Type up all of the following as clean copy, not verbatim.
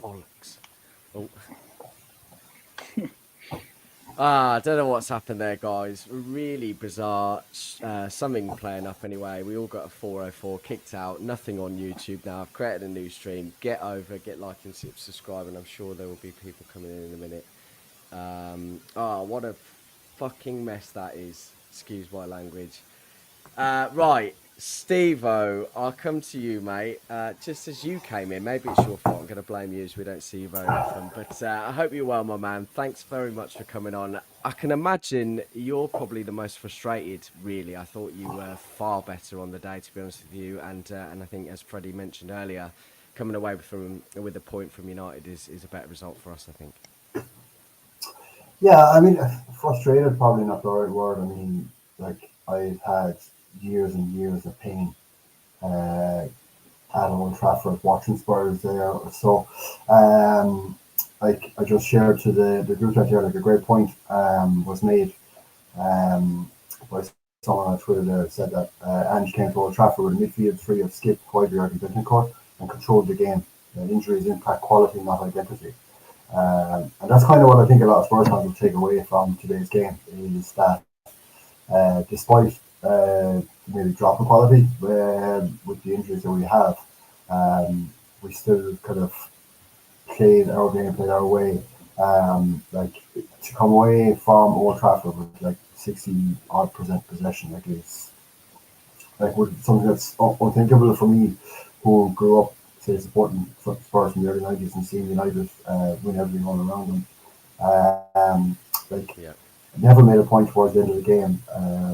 Bollocks. Oh. I don't know what's happened there, guys. Really bizarre. Something playing up anyway. We all got a 404 kicked out. Nothing on YouTube now. I've created a new stream. Get over, get like and subscribe, and I'm sure there will be people coming in a minute. What a fucking mess that is. Excuse my language. Right, Steve-O, I'll come to you, mate. Just as you came in, maybe it's your fault. I'm going to blame you as we don't see you very often. But I hope you're well, my man. Thanks very much for coming on. I can imagine you're probably the most frustrated, really. I thought you were far better on the day, to be honest with you. And I think, as Freddie mentioned earlier, coming away with a point from United is a better result for us, I think. Yeah, I mean, frustrated probably not the right word. I mean, like I've had years and years of pain uh, at Old Trafford watching Spurs there. So, like I just shared to the group chat here, like a great point was made um, by someone on Twitter there said that Ange came to Old Trafford with a midfield three of Skip, Højbjerg, and Bittencourt and controlled the game. Injuries impact quality, not identity. And that's kind of what I think a lot of Spurs fans will take away from today's game is that despite maybe drop in quality with the injuries that we have, we still kind of played our game, played our way. Like to come away from Old Trafford with like 60% possession, like it's like something that's unthinkable for me, who grew up say supporting Spurs in the early '90s and seeing United win everything all around them. Like Yeah. Neville made a point towards the end of the game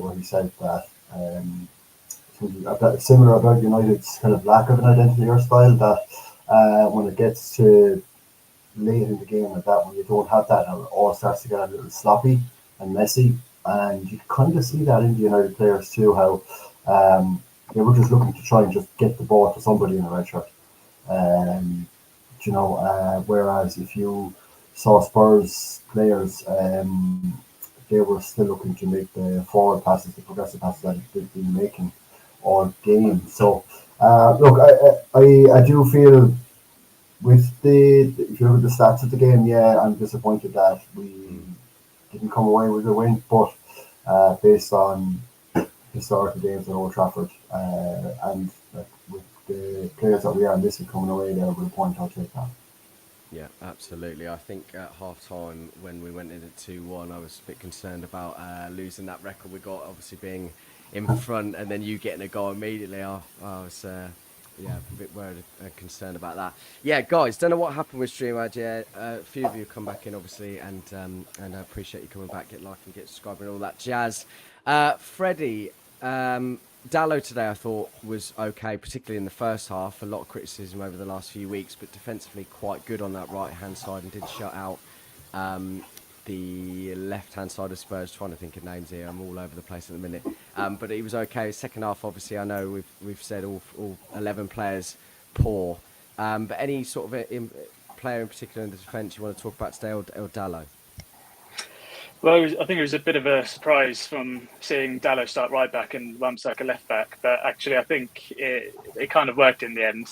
where he said that similar about United's kind of lack of an identity or style, that when it gets to late in the game like that, when you don't have that, it all starts to get a little sloppy and messy. And you kind of see that in the United players too, how they were just looking to try and just get the ball to somebody in the red shirt. Um, whereas if you saw Spurs players, they were still looking to make the forward passes, the progressive passes that they've been making all game. So, look, I do feel with if you look at the stats of the game, yeah, I'm disappointed that we didn't come away with a win, but based on historical games at Old Trafford and with the players that we are missing coming away there with a point, I'll take that. Yeah, absolutely. I think at half time when we went in at 2-1, I was a bit concerned about losing that record we got, obviously being in front and then you getting a goal immediately. I was, a bit worried and concerned about that. Yeah, guys, don't know what happened with StreamYard. Yeah, a few of you come back in, obviously, and I appreciate you coming back, get like and get subscribing and all that jazz. Freddie, Dallo today I thought was okay, particularly in the first half. A lot of criticism over the last few weeks, but defensively quite good on that right-hand side and did shut out the left-hand side of Spurs. Trying to think of names here, I'm all over the place at the minute. But he was okay. Second half, obviously, I know we've said all 11 players poor. But any sort of player in particular in the defence you want to talk about today, or Dallo? Well, I think it was a bit of a surprise from seeing Dallo start right back and Wan-Bissaka left back, but actually I think it kind of worked in the end.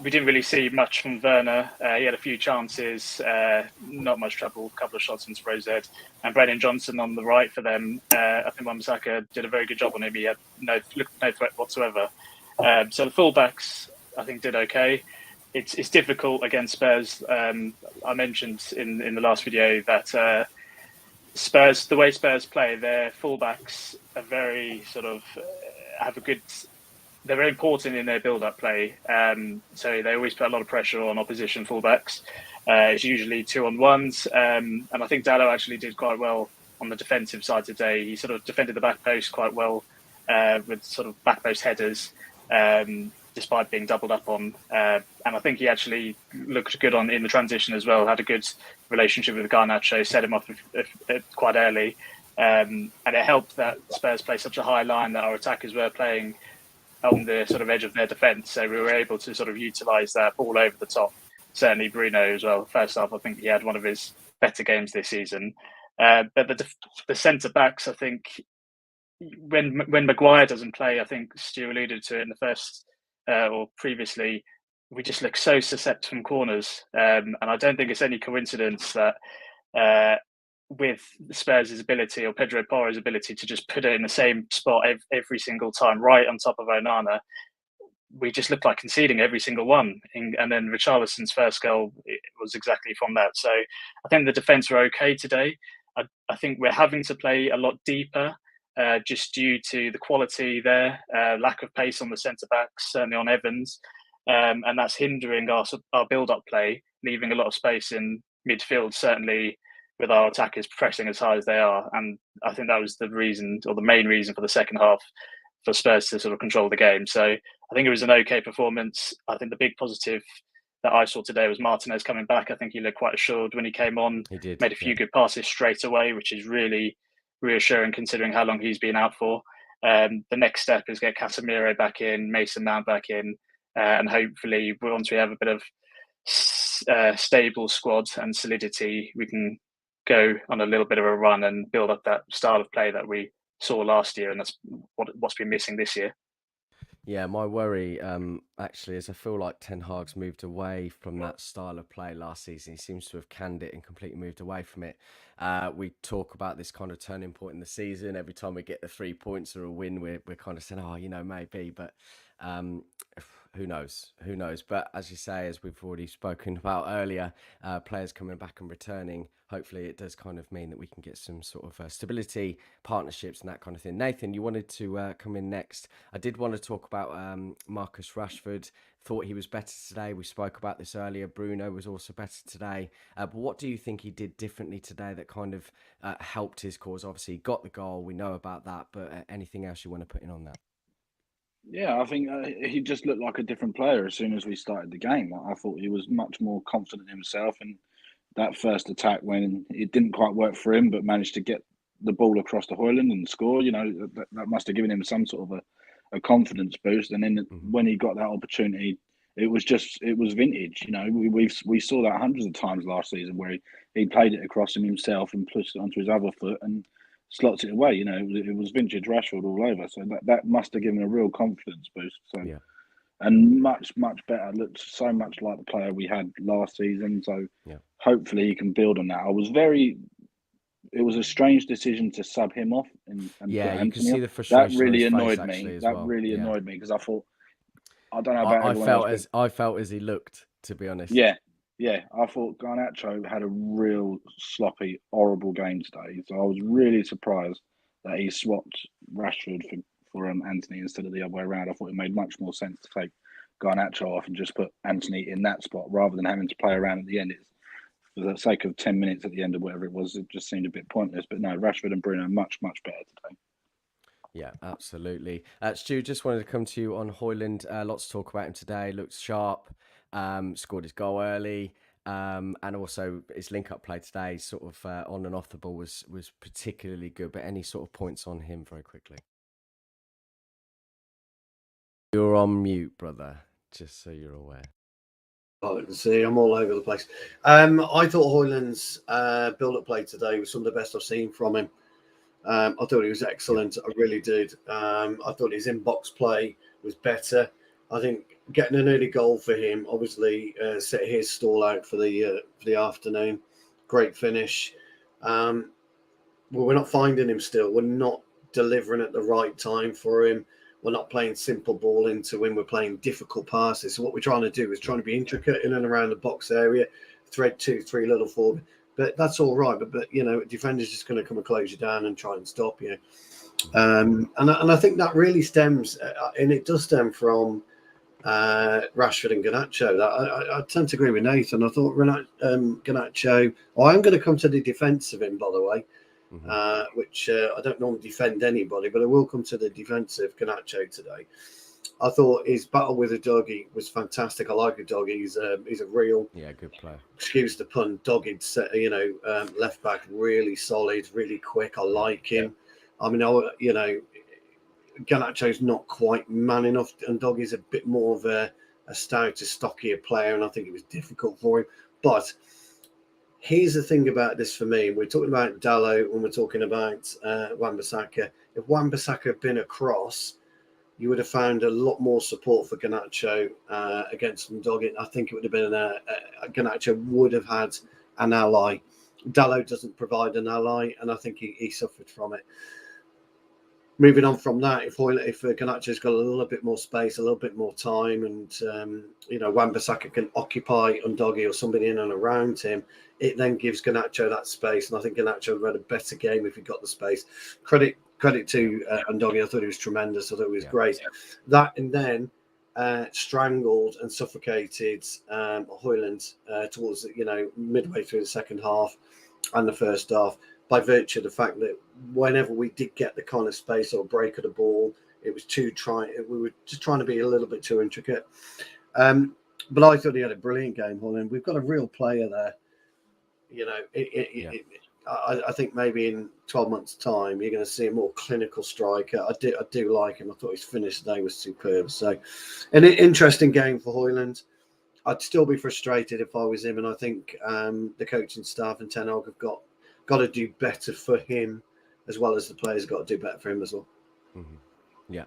We didn't really see much from Werner. He had a few chances, not much trouble, a couple of shots into Rosette. And Brennan Johnson on the right for them. I think Wan-Bissaka did a very good job on him. He had no threat whatsoever. So the fullbacks, I think, did okay. It's difficult against Spurs. I mentioned in the last video that Spurs, the way Spurs play, their fullbacks are very sort of have a good. They're very important in their build-up play. So they always put a lot of pressure on opposition fullbacks. It's usually 2-on-1s, and I think Dallo actually did quite well on the defensive side today. He sort of defended the back post quite well with sort of back post headers, despite being doubled up on. And I think he actually looked good in the transition as well. Had a good relationship with Garnacho, set him off quite early, and it helped that Spurs play such a high line that our attackers were playing on the sort of edge of their defence. So we were able to sort of utilise that ball over the top. Certainly Bruno as well. First half, I think he had one of his better games this season. But the centre backs, I think, when Maguire doesn't play, I think Stu alluded to it in the first or previously, we just look so susceptible from corners, and I don't think it's any coincidence that with Spurs' ability, or Pedro Porro's ability, to just put it in the same spot every single time, right on top of Onana, we just looked like conceding every single one. And then Richarlison's first goal, it was exactly from that. So I think the defence were okay today. I think we're having to play a lot deeper, just due to the quality there, lack of pace on the centre-backs, certainly on Evans. And that's hindering our build-up play, leaving a lot of space in midfield, certainly with our attackers pressing as high as they are. And I think that was the reason, or the main reason, for the second half for Spurs to sort of control the game. So I think it was an okay performance. I think the big positive that I saw today was Martinez coming back. I think he looked quite assured when he came on. He did, made a few good passes straight away, which is really reassuring considering how long he's been out for. The next step is get Casemiro back in, Mason Mount back in, and hopefully once we have a bit of stable squad and solidity, we can go on a little bit of a run and build up that style of play that we saw last year, and that's what's been missing this year. Yeah, my worry actually is I feel like Ten Hag's moved away from that style of play last season. He seems to have canned it and completely moved away from it. We talk about this kind of turning point in the season. Every time we get the 3 points or a win, we're kind of saying, oh, maybe, but who knows? Who knows? But as you say, as we've already spoken about earlier, players coming back and returning, hopefully it does kind of mean that we can get some sort of stability, partnerships and that kind of thing. Nathan, you wanted to come in next. I did want to talk about Marcus Rashford. Thought he was better today. We spoke about this earlier. Bruno was also better today. But what do you think he did differently today that kind of helped his cause? Obviously, he got the goal. We know about that. But anything else you want to put in on that? Yeah, I think he just looked like a different player as soon as we started the game. I thought he was much more confident in himself, and that first attack, when it didn't quite work for him, but managed to get the ball across to Højlund and score, that must have given him some sort of a confidence boost. And then when he got that opportunity, it was vintage. We saw that hundreds of times last season where he played it across himself and pushed it onto his other foot and slots it away. It was vintage Rashford all over. So that must have given a real confidence boost. So yeah. And much better. Looked so much like the player we had last season. So hopefully he can build on that. It was a strange decision to sub him off and you put Anthony can see off. the frustration. That really on his annoyed face, me. as That well. really annoyed me because I thought, I don't know about everyone else. I felt as he looked, to be honest. Yeah. I thought Garnacho had a real sloppy, horrible game today. So I was really surprised that he swapped Rashford for Anthony instead of the other way around. I thought it made much more sense to take Garnacho off and just put Anthony in that spot rather than having to play around at the end. It's for the sake of 10 minutes at the end or whatever it was. It just seemed a bit pointless. But no, Rashford and Bruno much better today. Yeah, absolutely. Stu, just wanted to come to you on Højlund. Lots to talk about him today. Looked sharp, scored his goal early, and also his link-up play today, sort of on and off the ball, was particularly good. But any sort of points on him very quickly? You're on mute, brother, just so you're aware. Oh, I can see I'm all over the place. I thought Højlund's build-up play today was some of the best I've seen from him. I thought he was excellent. I really did. I thought his in-box play was better. I think getting an early goal for him obviously set his stall out for the afternoon. Great finish. Well, we're not finding him still. We're not delivering at the right time for him. We're not playing simple ball into him. We're playing difficult passes. So what we're trying to do is trying to be intricate in and around the box area, thread 2-3 little forward. But that's all right. But defender's just going to come and close you down and try and stop you. And I think that really stems, and it does stem from Rashford and Garnacho. I tend to agree with Nathan. I thought Garnacho. I'm going to come to the defence of him, by the way. Which I don't normally defend anybody, but I will come to the defensive Garnacho today. I thought his battle with Udogie was fantastic. I like Udogie. He's a real, good player. Excuse the pun, dogged, left back, really solid, really quick. I like him. I mean, Garnacho's not quite man enough, and Doggie's a bit more of a stouter, stockier player, and I think it was difficult for him. But here's the thing about this for me. We're talking about Dalot when we're talking about Wan-Bissaka. If Wan-Bissaka had been across, you would have found a lot more support for Garnacho against Ndogi. I think it would have been Garnacho would have had an ally. Dalot doesn't provide an ally, and I think he suffered from it. Moving on from that, if Garnacho's got a little bit more space, a little bit more time, and Wan-Bissaka can occupy Ndogi or somebody in and around him, it then gives Garnacho that space. And I think Garnacho would have had a better game if he got the space. Credit to Ndogi. I thought he was tremendous. I thought he was great. That and then strangled and suffocated Højlund towards midway through the second half and the first half, by virtue of the fact that whenever we did get the kind of space or break of the ball, it was we were just trying to be a little bit too intricate. But I thought he had a brilliant game, Højlund. We've got a real player there. I think maybe in 12 months' time, you're going to see a more clinical striker. I do like him. I thought his finish today was superb. So, an interesting game for Højlund. I'd still be frustrated if I was him, and I think the coaching staff and Ten Hag have got to do better for him, as well as the players got to do better for him as well. Mm-hmm. Yeah.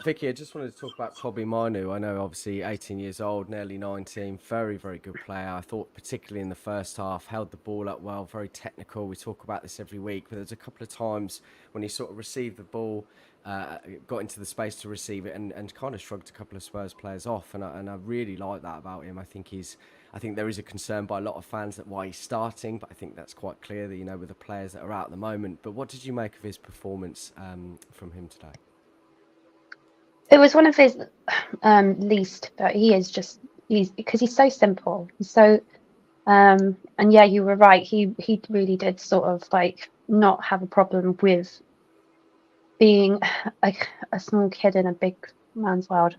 Vicky, I just wanted to talk about Kobbie Mainoo. I know, obviously, 18 years old, nearly 19, very, very good player. I thought particularly in the first half, held the ball up well, very technical. We talk about this every week, but there's a couple of times when he sort of received the ball, got into the space to receive it and kind of shrugged a couple of Spurs players off. And I really like that about him. I think there is a concern by a lot of fans that why he's starting, but I think that's quite clear that, with the players that are out at the moment. But what did you make of his performance from him today? It was one of his least, but because he's so simple. He's so, and yeah, you were right. He really did sort of like not have a problem with being like a small kid in a big man's world.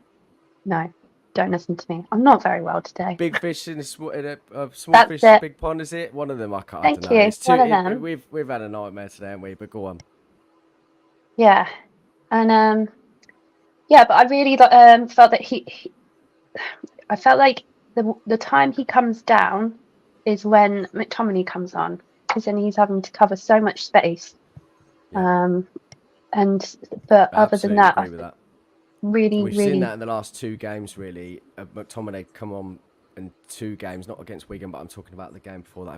No, don't listen to me. I'm not very well today. Big fish in a small That's fish in a it. big pond, is it? One of them, I can't. Thank I don't know. you. It's One of them. We've had a nightmare today, haven't we? But go on. Yeah, and yeah, but I really felt that I felt like the time he comes down is when McTominay comes on, because then he's having to cover so much space. Yeah. But other than that, agree with that. We've seen that in the last two games, really. McTominay come on in two games, not against Wigan, but I'm talking about the game before that,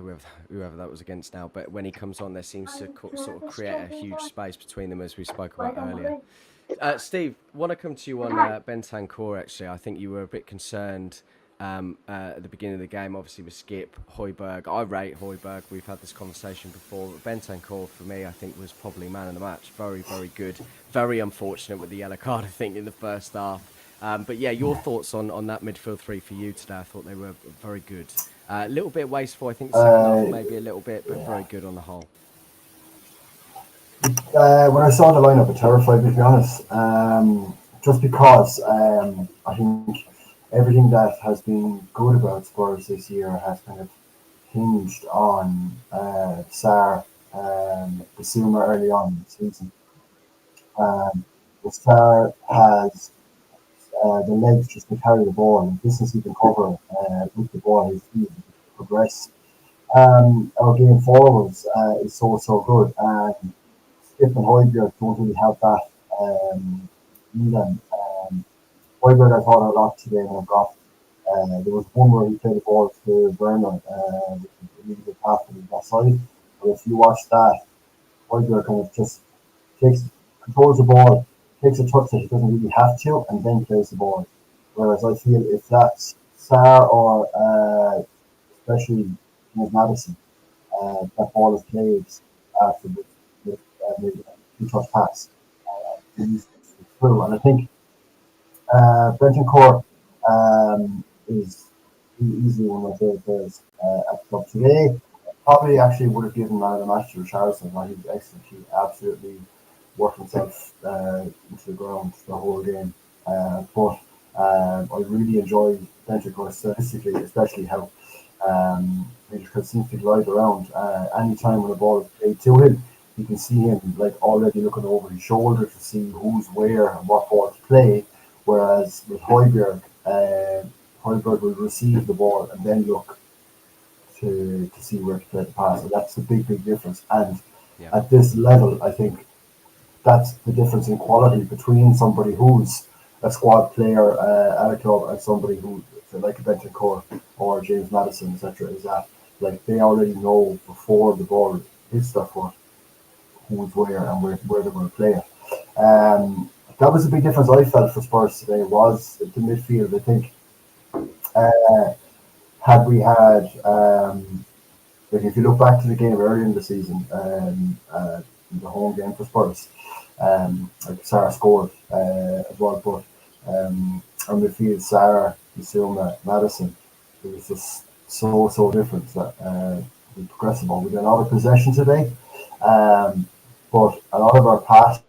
whoever that was against now. But when he comes on, there seems to sort of create a huge space between them, as we spoke about earlier. Steve, want to come to you on Bentancur, actually. I think you were a bit concerned at the beginning of the game, obviously with Skip, Højbjerg. I rate Højbjerg. We've had this conversation before. But Bentancur, for me, I think was probably man of the match. Very, very good. Very unfortunate with the yellow card, I think, in the first half. But yeah, your thoughts on that midfield three for you today? I thought they were very good. A little bit wasteful, I think, second half, maybe a little bit, but very good on the whole. When I saw the lineup, it terrified me, to be honest. Just because I think everything that has been good about Spurs this year has kind of hinged on Sarr, Bissouma early on in the season. Sarr has the legs just to carry the ball, and the distance he can cover with the ball, he's progressed. Our game forwards is so good, and Skip and Højbjerg don't really have that either. Højbjerg, I thought a lot today when I got. There was one where he played the ball to Werner, which was a really good pass from that side. But if you watch that, Højbjerg kind of just controls the ball, takes a touch that he doesn't really have to, and then plays the ball. Whereas I feel if that's Sarr or especially Madison, that ball is played after with a two-touch pass. It's through, and I think Bentancur is easily one of my favourite players at the club today. Probably actually would have given man of the match to Richarlison. He was excellent. He absolutely worked himself into the ground the whole game. But I really enjoy Bentancur statistically, especially how he just seems to glide around. Any time when the ball is played to him, you can see him like already looking over his shoulder to see who's where and what ball to play. Whereas with Højbjerg, Højbjerg will receive the ball and then look to see where to play the pass. So that's a big difference. And at this level, I think that's the difference in quality between somebody who's a squad player at a club and somebody who, like a Bentancur or James Maddison, etc., is that like they already know before the ball hits their foot who's where and where they're going to play it. That was a big difference I felt for Spurs today, was the midfield. I think had we had, like if you look back to the game earlier in the season, the home game for Spurs, like Sarah scored as well, but our midfield, Sarah, Bissouma, Maddison, it was just so different that we progressive ball. We got a lot of possession today, but a lot of our passes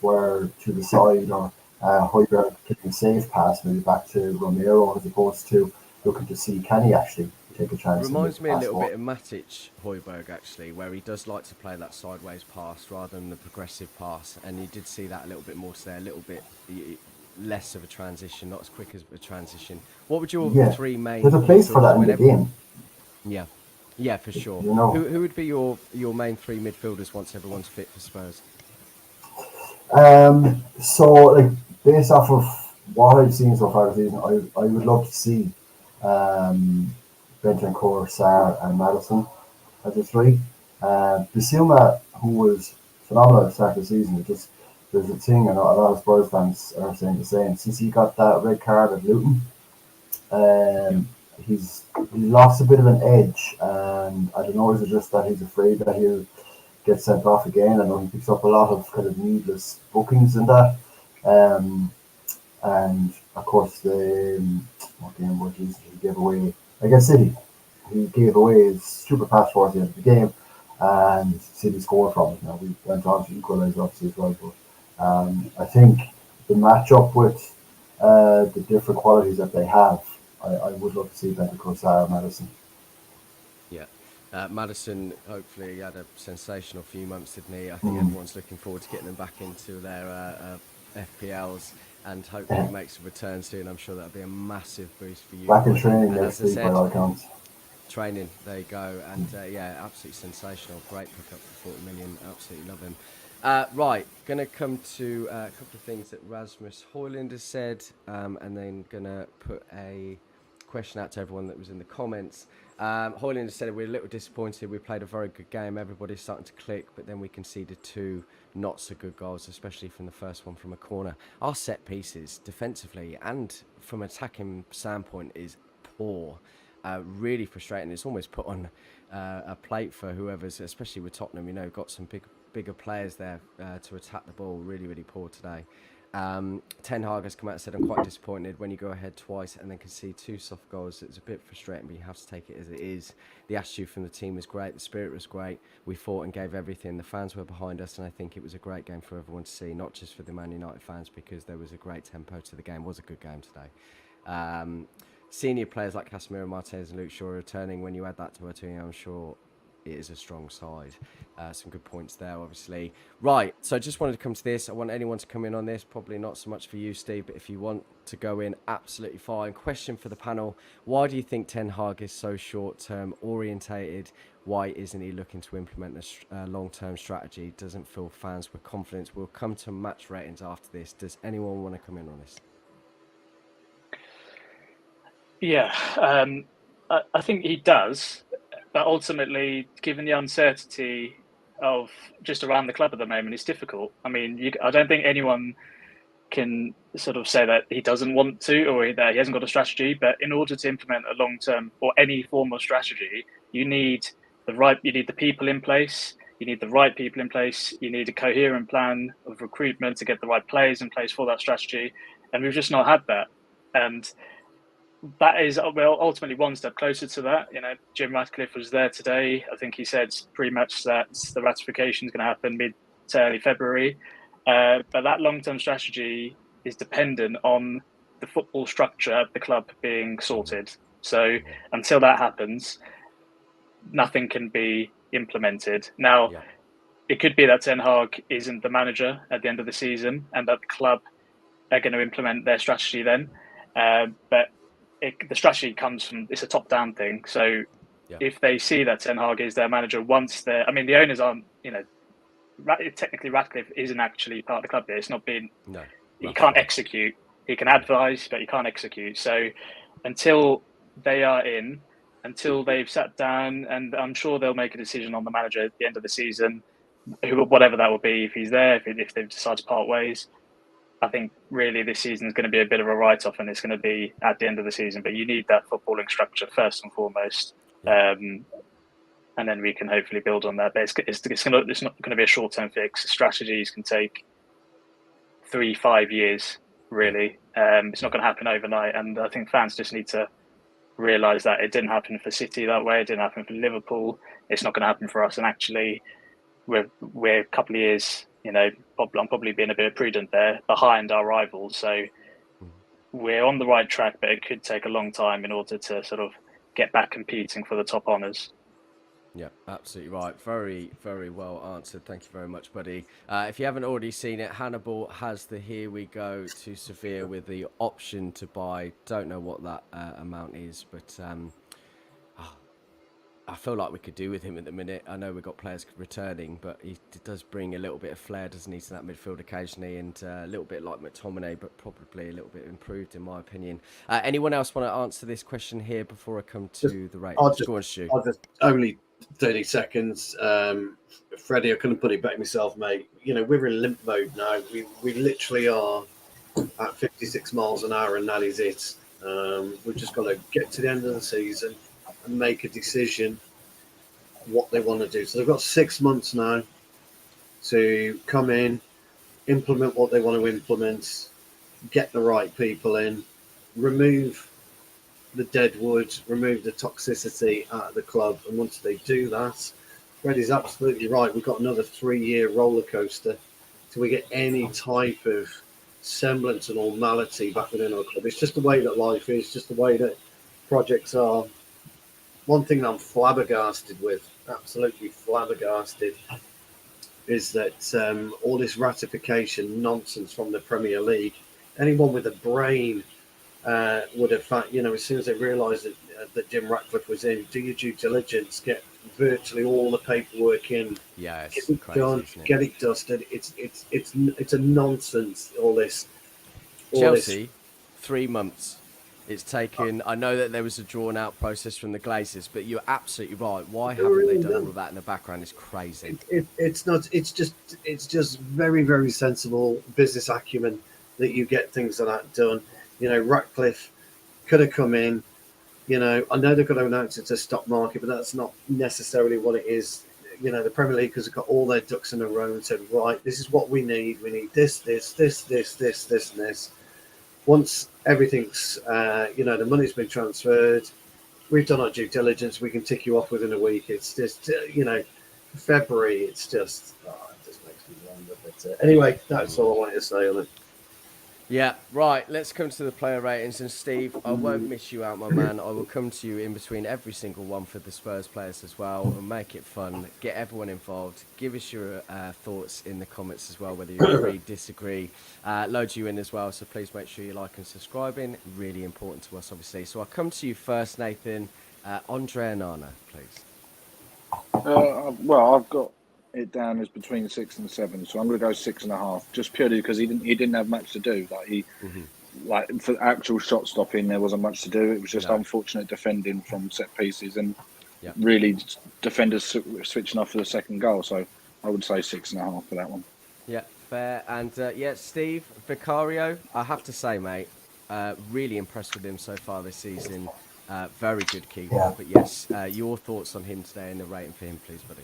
were to the side or Højbjerg kicking a safe pass maybe back to Romero as opposed to looking to see can he actually take a chance. Reminds me a little bit of Matic Højbjerg actually, where he does like to play that sideways pass rather than the progressive pass, and you did see that a little bit more today, a little bit less of a transition, not as quick as a transition. What would your three main? There's a place for that in the game. Yeah, for sure. You know, who would be your main three midfielders once everyone's fit for Spurs? So like based off of what I've seen so far this season, I would love to see Bentancur, Sarr and Maddison as the three. Bissouma, who was phenomenal at the start of the season, there's a thing, and a lot of Spurs fans are saying the same. Since he got that red card at Luton, he lost a bit of an edge, and I don't know, is it just that he's afraid that he'll get sent off again? I know he picks up a lot of kind of needless bookings and that. And of course, what game was he gave away against City? He gave away his stupid pass towards the end of the game, and City scored from it. Now we went on to equalise obviously as well, but I think the matchup with the different qualities that they have, I would love to see Bentancur, Sarr, Maddison. Yeah. Maddison hopefully had a sensational few months, didn't he? I think everyone's looking forward to getting them back into their FPLs, and hopefully he makes a return soon. I'm sure that'll be a massive boost for you. Back in training and next week by all accounts. Training, there you go. And yeah, absolutely sensational. Great pickup for 40 million. Absolutely love him. Right, going to come to a couple of things that Rasmus Højlund has said, and then going to put a question out to everyone that was in the comments. Højlund said we're a little disappointed. We played a very good game. Everybody's starting to click, but then we conceded two not so good goals, especially from the first one from a corner. Our set pieces defensively and from an attacking standpoint is poor. Really frustrating. It's almost put on a plate for whoever's, especially with Tottenham. You know, got some bigger players there to attack the ball. Really, really poor today. Ten Hag has come out and said, I'm quite disappointed when you go ahead twice and then concede two soft goals. It's a bit frustrating, but you have to take it as it is. The attitude from the team was great. The spirit was great. We fought and gave everything. The fans were behind us, and I think it was a great game for everyone to see, not just for the Man United fans, because there was a great tempo to the game. It was a good game today. Senior players like Casemiro, Martinez and Luke Shaw returning. When you add that to our team, I'm sure it is a strong side. Some good points there, obviously. Right, so I just wanted to come to this. I want anyone to come in on this. Probably not so much for you, Steve, but if you want to go in, absolutely fine. Question for the panel. Why do you think Ten Hag is so short-term orientated? Why isn't he looking to implement a long-term strategy? Doesn't fill fans with confidence. We'll come to match ratings after this. Does anyone want to come in on this? Yeah, I think he does, but ultimately, given the uncertainty of just around the club at the moment, it's difficult. I mean, I don't think anyone can sort of say that he doesn't want to or that he hasn't got a strategy. But in order to implement a long-term or any form of strategy, you need the people in place. You need the right people in place. You need a coherent plan of recruitment to get the right players in place for that strategy, and we've just not had that. And that is, well, ultimately one step closer to that. You know, Jim Ratcliffe was there today. I think he said pretty much that the ratification is going to happen mid to early February. But that long-term strategy is dependent on the football structure of the club being sorted. So until that happens, nothing can be implemented. Now, it could be that Ten Hag isn't the manager at the end of the season and that the club are going to implement their strategy then. But the strategy comes from, it's a top-down thing. So if they see that Ten Hag is their manager, the owners aren't, technically Ratcliffe isn't actually part of the club. It's not been. No, He can't execute. He can advise, but he can't execute. So until they are in, until they've sat down, and I'm sure they'll make a decision on the manager at the end of the season, whatever that will be, if he's there, if they decide to part ways. I think really this season is going to be a bit of a write-off, and it's going to be at the end of the season. But you need that footballing structure first and foremost, and then we can hopefully build on that. But it's not going to be a short-term fix. Strategies can take 3-5 years, really. It's not going to happen overnight, and I think fans just need to realise that it didn't happen for City that way. It didn't happen for Liverpool. It's not going to happen for us. And actually, we're a couple of years. I'm probably being a bit prudent there, behind our rivals. So we're on the right track, but it could take a long time in order to sort of get back competing for the top honours. Yeah, absolutely right. Very, very well answered. Thank you very much, buddy. If you haven't already seen it, Hannibal has the Here We Go to Sevilla with the option to buy. Don't know what that amount is, but I feel like we could do with him at the minute. I know we've got players returning, but he does bring a little bit of flair, doesn't he, to that midfield occasionally, and a little bit like McTominay, but probably a little bit improved, in my opinion. Anyone else want to answer this question here before I come to the ratings? Go on, Stu. I'll just only 30 seconds. Freddie, I couldn't put it back myself, mate. We're in limp mode now. We literally are at 56 miles an hour, and that is it. We've just got to get to the end of the season and make a decision what they want to do. So they've got 6 months now to come in, implement what they want to implement, get the right people in, remove the dead wood, remove the toxicity out of the club. And once they do that, Freddie's absolutely right. We've got another 3-year roller coaster till we get any type of semblance of normality back within our club. It's just the way that life is, just the way that projects are. One thing that I'm flabbergasted with, absolutely flabbergasted, is that all this ratification nonsense from the Premier League, anyone with a brain would have, as soon as they realised that Jim Ratcliffe was in, do your due diligence, get virtually all the paperwork in, yeah, get it done, get it dusted. It's a nonsense, all this. Chelsea, 3 months. It's taken. I know that there was a drawn-out process from the Glazers, but you're absolutely right. Why haven't they done all of that in the background? It's crazy. It's not. It's just very, very sensible business acumen that you get things like that done. Ratcliffe could have come in. I know they've got to announce it's a stock market, but that's not necessarily what it is. The Premier League has got all their ducks in a row and said, right, this is what we need. We need this, and this. Once everything's, the money's been transferred, we've done our due diligence, we can tick you off within a week. It's just, February, it just makes me wonder. But anyway, that's all I wanted to say on it. Yeah, right. Let's come to the player ratings. And Steve, I won't miss you out, my man. I will come to you in between every single one for the Spurs players as well, and make it fun. Get everyone involved. Give us your thoughts in the comments as well, whether you agree, disagree. Load you in as well, so please make sure you like and subscribing. Really important to us, obviously. So I'll come to you first, Nathan. Andre Onana, please. Well, I've got it down as between 6 and 7, so I'm going to go 6.5, just purely because he didn't have much to do. Like for actual shot stopping, there wasn't much to do. It was just unfortunate defending from set pieces and really defenders switching off for the second goal. So I would say 6.5 for that one. Yeah, fair. And Steve Vicario, I have to say, mate, really impressed with him so far this season. Very good keeper. Yeah. But yes, your thoughts on him today and the rating for him, please, buddy.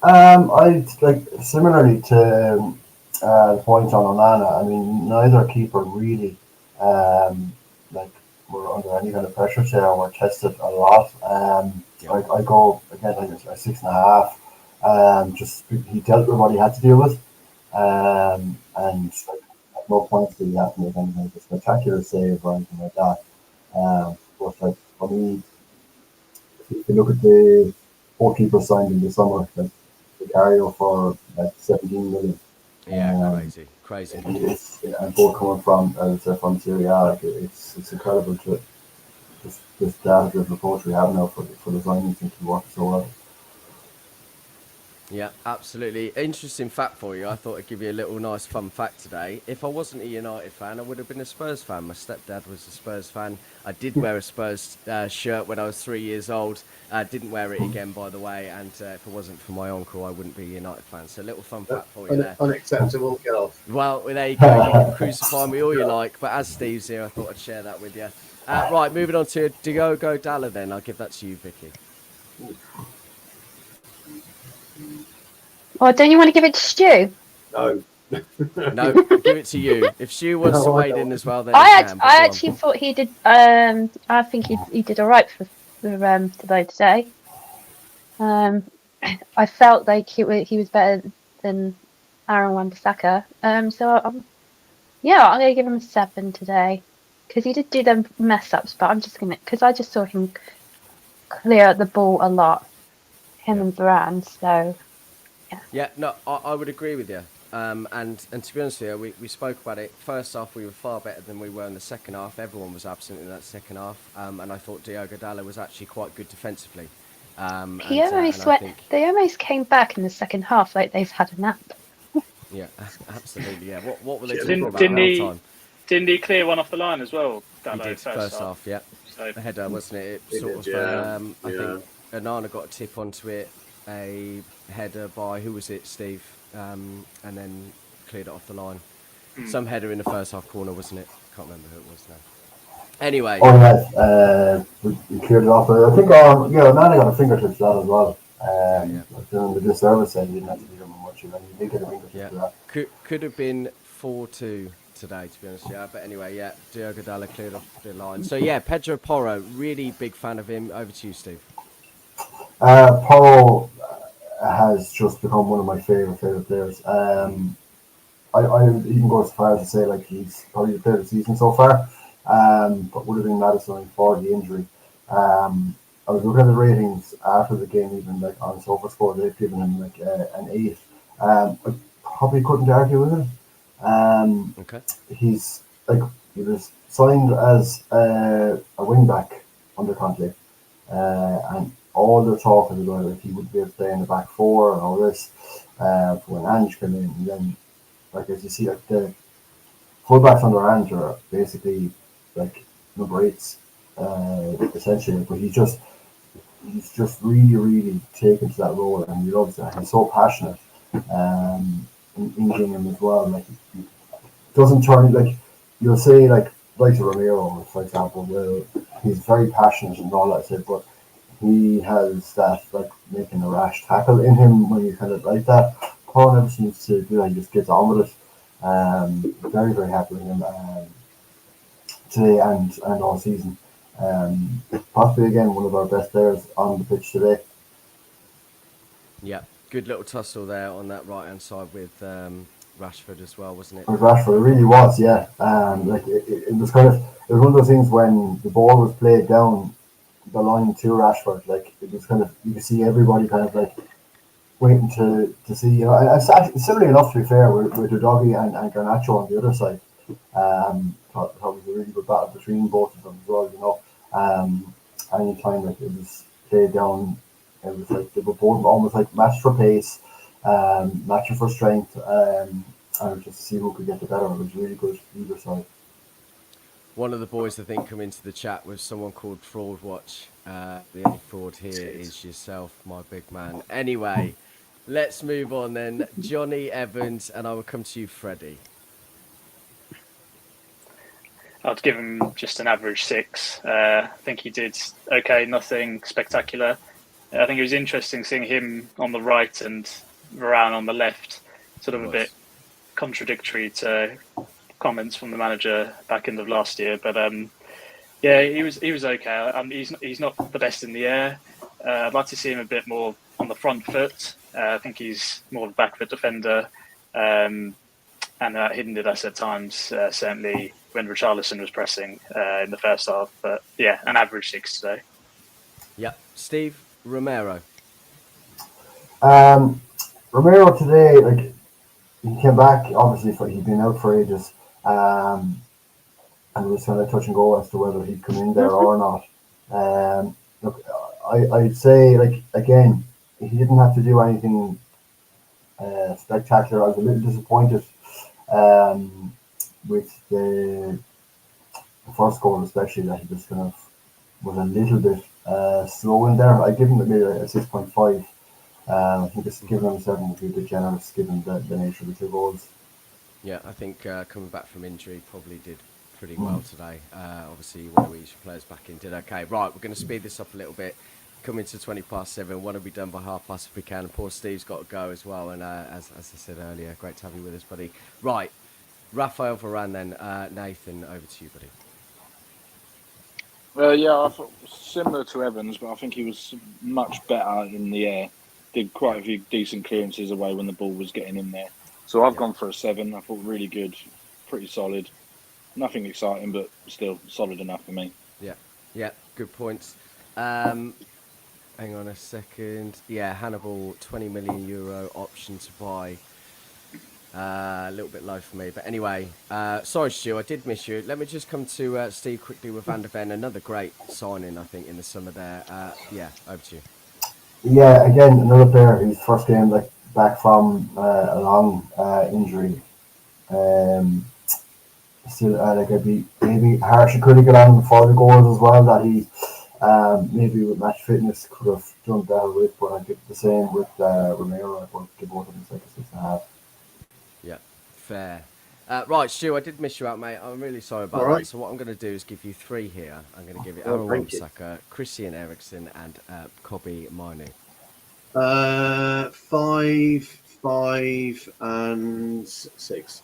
I'd like similarly to the point on Onana. I mean, neither keeper really were under any kind of pressure there. We're tested a lot. I go again like a 6.5. Just he dealt with what he had to deal with, and at no point did he have to make anything like a spectacular save or anything like that. But for me, if you look at the 4 keepers signed in the summer, Vicario for 17 million. Yeah, crazy. And both coming from Serie A, it's incredible to this data-driven approach we have now for the signings and to work so well. Yeah, absolutely. Interesting fact for you. I thought I'd give you a little nice fun fact today. If I wasn't a United fan, I would have been a Spurs fan. My stepdad was a Spurs fan. I did wear a Spurs shirt when I was 3 years old. Didn't wear it again, by the way. And if it wasn't for my uncle, I wouldn't be a United fan. So a little fun fact for you there. Unacceptable. Get off. Well, there you go. You can crucify me all you like. But as Steve's here, I thought I'd share that with you. Right, moving on to Diogo Dalot then. I'll give that to you, Vicky. Or don't you want to give it to Stu? No. No, give it to you. If Stu wants to wade in as well, then I can, actually thought he did. I think he did all right for Dalot today. I felt like he was better than Aaron Wan-Bissaka. So I'm gonna give him a 7 today because he did do them mess ups. But I'm just gonna because I just saw him clear the ball a lot, and Varane. So yeah, no, I would agree with you. And to be honest with you, we spoke about it. First half, we were far better than we were in the second half. Everyone was absent in that second half, and I thought Diogo Dalot was actually quite good defensively. They almost came back in the second half like they've had a nap. Yeah, absolutely. Yeah. What were they Didn't, talking about didn't the he? whole time? Didn't he clear one off the line as well? He Dalot, did first half. Yeah, So the header, wasn't it? He Sort did, of. yeah. I think Onana got a tip onto it. A header by who was it, Steve? And then cleared it off the line. Some header in the first half corner, wasn't it? Can't remember who it was now. Anyway. Oh yeah, we cleared it off. I think Nana got a fingertip to that as well. Doing the disservice saying he didn't have to do much. He did get a fingertip to that. Could have been 4-2 today, to be honest. Yeah, but anyway, yeah, Diogo Dalot cleared off the line. So yeah, Pedro Porro, really big fan of him. Over to you, Steve. Porro has just become one of my favorite players. I would even go as far as to say like he's probably the player of the season so far. But would have been Maddison for the injury. I was looking at the ratings after the game, even like on SofaScore, they've given him like an 8. I probably couldn't argue with it. Okay. He's like he was signed as a wing back under Conte, and all the talk is about like he would be able to play in the back four and all this. When Ange came in, and then like as you see, like the fullbacks under Ange are basically like number 8s, essentially. But he's just really taken to that role, and he loves it. He's so passionate in game as well. Like he doesn't turn like you'll say like Romero, for example. Well, he's very passionate and all that shit, but he has that like making a rash tackle in him when you kind of like that. Paul never seems to do that. He just gets on with it. Very happy with him today and all season. Possibly again one of our best players on the pitch today. Yeah, good little tussle there on that right hand side with Rashford as well, wasn't it? With Rashford, it really was, yeah. Like it was kind of one of those things when the ball was played down the line to Rashford, like it was kind of you could see everybody kind of like waiting to see, you know. And it's actually similarly enough, to be fair, with Udogie and Garnacho on the other side. Thought it was a really good battle between both of them as well, you know. Anytime like it was played down, it was like they were both almost like matched for pace, matching for strength, and just to see who could get the better. It was really good either side. One of the boys, I think, come into the chat was someone called Fraud Watch. The only fraud here is yourself, my big man. Anyway, let's move on then. Johnny Evans, and I will come to you, Freddie. I'd give him just an average 6. I think he did okay, nothing spectacular. I think it was interesting seeing him on the right and Varane on the left, sort of a bit contradictory to comments from the manager back end of last year. But yeah, he was okay. He's not the best in the air. I'd like to see him a bit more on the front foot. I think he's more of a back foot defender, and that hindered us at times, certainly when Richarlison was pressing in the first half. But yeah, an average 6 today. Yeah, Steve, Romero. Romero today, like he came back. Obviously, he'd been out for ages, and it was kind of touch and go as to whether he'd come in there or not. Look, I'd say like again, he didn't have to do anything spectacular. I was a little disappointed with the first goal, especially that he just kind of was a little bit slow in there. I give him maybe a 6.5. I think it's giving him a 7 would be a bit generous given the nature of the two goals. Yeah, I think coming back from injury probably did pretty well today. Obviously, one of the players back in did okay. Right, we're going to speed this up a little bit. Coming to 7:20. Want to be done by 5:30 if we can. And poor Steve's got to go as well. And as I said earlier, great to have you with us, buddy. Right, Raphael Varane then. Nathan, over to you, buddy. Yeah, I thought similar to Evans, but I think he was much better in the air. Did quite a few decent clearances away when the ball was getting in there. So I've gone for a 7. I thought really good, pretty solid. Nothing exciting, but still solid enough for me. Yeah, good points. Hang on a second. Yeah, Hannibal, €20 million option to buy. A little bit low for me, but anyway, sorry Stu, I did miss you. Let me just come to Steve quickly with Van der Ven. Another great signing, I think, in the summer there. Yeah, over to you. Yeah, again, another player whose first game back from a long injury. Still, I'd be maybe harsh. Could have got on for the goals as well that he maybe with match fitness could have done better with, but I get the same with Romero. I would give both of them like a 6.5. Yeah, fair. Right, Stu, I did miss you out, mate. I'm really sorry about that. So what I'm going to do is give you 3 here. I'm going to give you Aaron Wan-Bissaka, Christian Eriksen, and Kobbie Mainoo. 5, 5, and 6.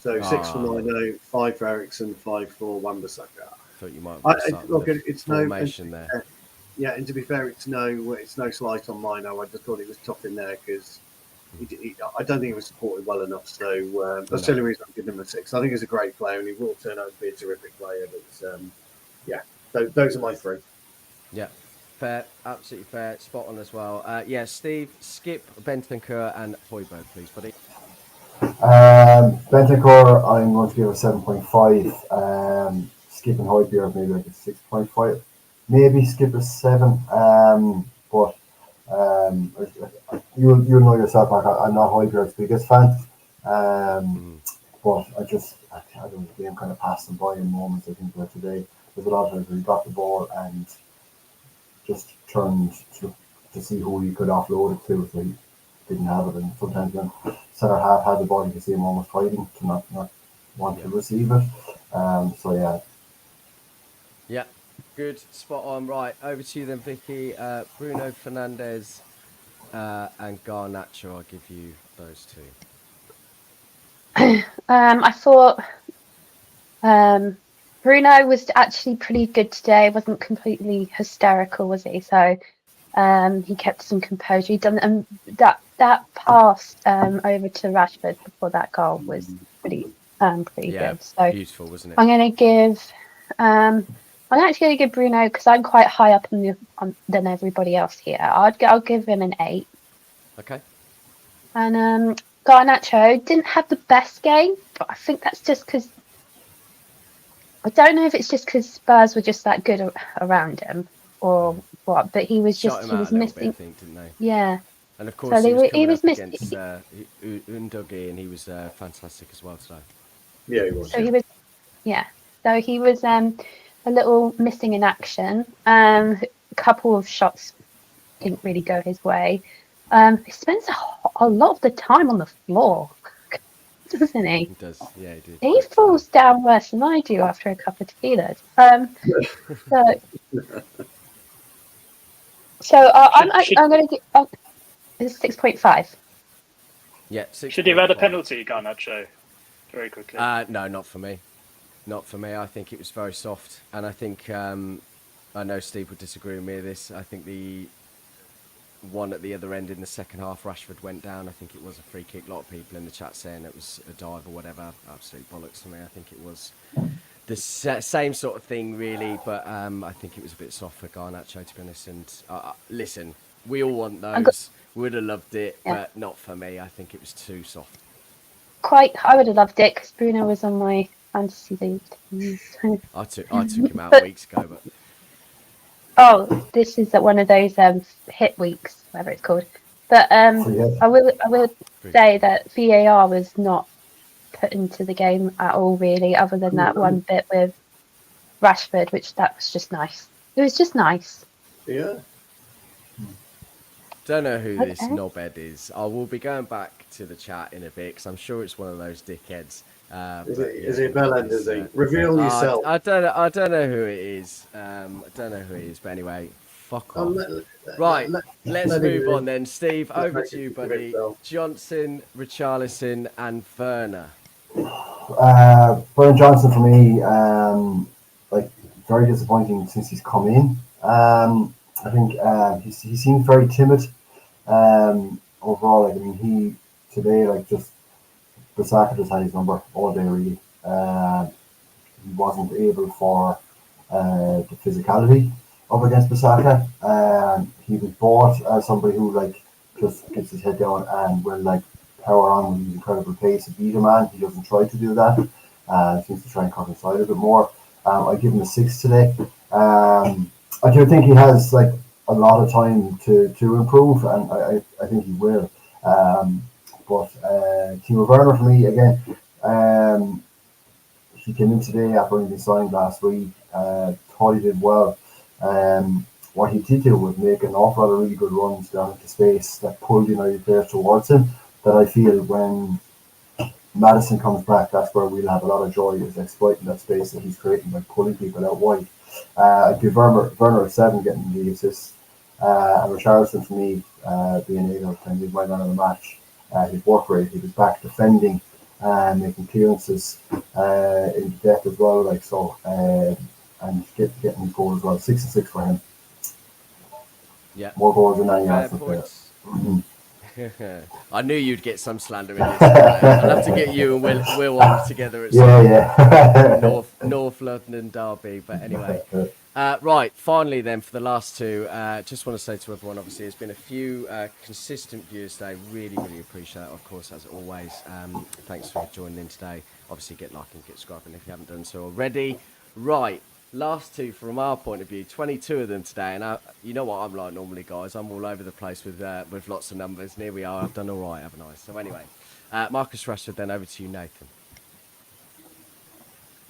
So 6 for Mainoo, 5 for Eriksen, 5 for Wan-Bissaka. Thought you might look, it's formation there. Yeah, and to be fair, it's no slight on Mainoo. I just thought it was tough in there because I don't think it was supported well enough. So that's the only reason I'm giving him a 6. I think he's a great player and he will turn out to be a terrific player. But yeah, those are my 3. Yeah, fair, absolutely fair, spot on as well. Yeah, Steve, Skip, Bentancur, and Højbjerg, please, buddy. Bentancur, I'm going to give a 7.5. Skip and Højbjerg maybe like a 6.5. Maybe Skip a 7. But you know yourself, Mark. I'm not Højbjerg's biggest fan. But I don't know, the game kind of passed them by in moments. I think that today there's a lot of times where he got the ball and just turned to see who he could offload it to. So he didn't have it, and sometimes when centre half had the ball, you could see him almost hiding to not want to receive it. So yeah. Yeah, good, spot on. Right, over to you then, Vicky. Bruno Fernandes and Garnacho. I'll give you those 2. I thought Bruno was actually pretty good today. Wasn't completely hysterical, was he? So he kept some composure. He done that pass over to Rashford before that goal was pretty good. So beautiful, wasn't it? I'm going to give. I'm actually going to give Bruno because I'm quite high up than everybody else here. I'll give him an 8. Okay. And Garnacho didn't have the best game, but I think that's just because I don't know if it's just because Spurs were just that good around him or what. But he was missing. Bit, I think, didn't they? Yeah. And of course, he was missing against Undogi, and he was fantastic as well today. Yeah, he was. So he was. Yeah. So he was a little missing in action. A couple of shots didn't really go his way. He spends a lot of the time on the floor, doesn't he? He does, yeah, he did. He falls down worse than I do after a couple of tequilas. So I'm going to get it's 6.5. Yeah, 6. Should he have had a penalty, Garnacho? Very quickly. No, not for me. Not for me. I think it was very soft, and I think I know Steve would disagree with me with this. I think the one at the other end in the second half, Rashford went down. I think it was a free kick. A lot of people in the chat saying it was a dive or whatever. Absolute bollocks to me. I think it was the same sort of thing, really. But I think it was a bit soft for Garnacho, to be honest. And listen, we all want those. Would have loved it, but not for me. I think it was too soft. I would have loved it because Bruno was on my fantasy league. I took him out weeks ago, but this is one of those hit weeks, whatever it's called. But So, yeah. I will say that VAR was not put into the game at all, really, other than that one bit with Rashford, which that was just nice. It was just nice. Yeah. Don't know who this Okay. knobhead is. I will be going back to the chat in a bit because I'm sure it's one of those dickheads. Is it Bellend, is he? Reveal yourself. I don't know who it is. I don't know who it is, but anyway, fuck off. Right, let's move on then. Steve, over to you, buddy. Johnson, Richarlison, and Werner. Brian Johnson for me, like very disappointing since he's come in. I think he seemed very timid. Overall, like I mean, he today like just Basaka just had his number all day really. He wasn't able for the physicality up against Basaka. He was bought as somebody who like just gets his head down and will like power on with his incredible pace and beat a man. He doesn't try to do that. Seems to try and cut inside a bit more. I give him a 6 today. I do think he has like a lot of time to improve, and I think he will. But Timo Werner for me again. He came in today after being signed last week. Thought he did well. What he did do was make an awful lot of really good runs down into space that pulled United players towards him. That I feel when Maddison comes back, that's where we'll have a lot of joy, is exploiting that space that he's creating by pulling people out wide. I'd give Werner a 7 getting the assist. And Richarlison for me, being 8 out of 10, he's my man of the match. His work rate, he was back defending, making clearances in depth as well, like so, and getting his goal as well. 6 and 6 for him. Yeah, more goals than any else. I knew you'd get some slander in this. I'd love to get you and Will on together at some North London derby. But anyway, right. Finally, then for the last two, just want to say to everyone, obviously, there's been a few consistent viewers today. Really, really appreciate it. Of course, as always. Thanks for joining in today. Obviously, get like and get subscribing if you haven't done so already. Right. Last two from our point of view, 22 of them today, and you know what I'm like normally, guys. I'm all over the place with lots of numbers, and here we are. I've done all right, haven't I? So anyway, Marcus Rashford, then over to you, Nathan.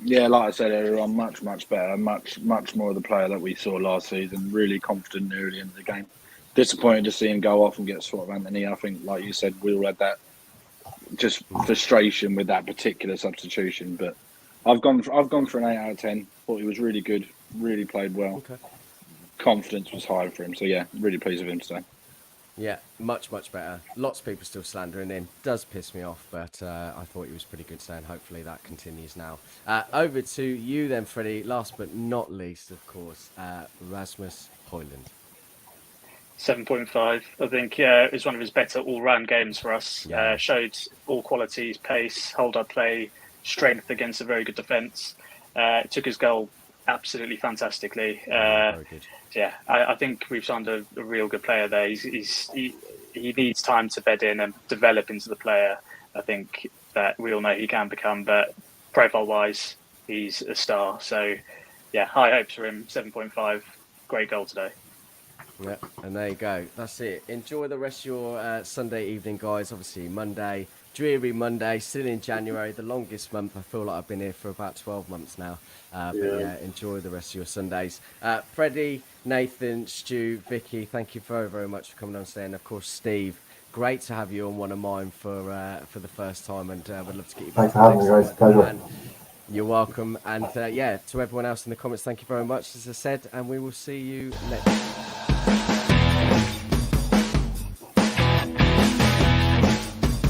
Yeah, like I said earlier on, much better, much more of the player that we saw last season. Really confident early into the game. Disappointed to see him go off and get sort of Anthony. I think, like you said, we all had that just frustration with that particular substitution, but I've gone for an 8 out of 10. Thought he was really good, really played well. Okay. Confidence was high for him, so yeah, really pleased with him today. Yeah, much better. Lots of people still slandering him. Does piss me off, but I thought he was pretty good today, and hopefully that continues now. Over to you then, Freddie. Last but not least, of course, Rasmus Højlund. 7.5. I think it was one of his better all-round games for us. Yeah. Showed all qualities, pace, hold-up play, strength against a very good defence. Took his goal absolutely fantastically. Very good. Yeah, I think we've signed a real good player there. He needs time to bed in and develop into the player I think that we all know he can become, but profile-wise, he's a star. So, yeah, high hopes for him, 7.5. Great goal today. Yeah, and there you go. That's it. Enjoy the rest of your Sunday evening, guys. Obviously, Monday, dreary Monday, still in January, the longest month. I feel like I've been here for about 12 months now. But yeah, enjoy the rest of your Sundays. Freddie, Nathan, Stu, Vicky, thank you very, very much for coming on today. And of course, Steve, great to have you on one of mine for the first time, and would love to get you back. Thanks for having me, guys. Pleasure. You're welcome. And yeah, to everyone else in the comments, thank you very much, as I said, and we will see you next.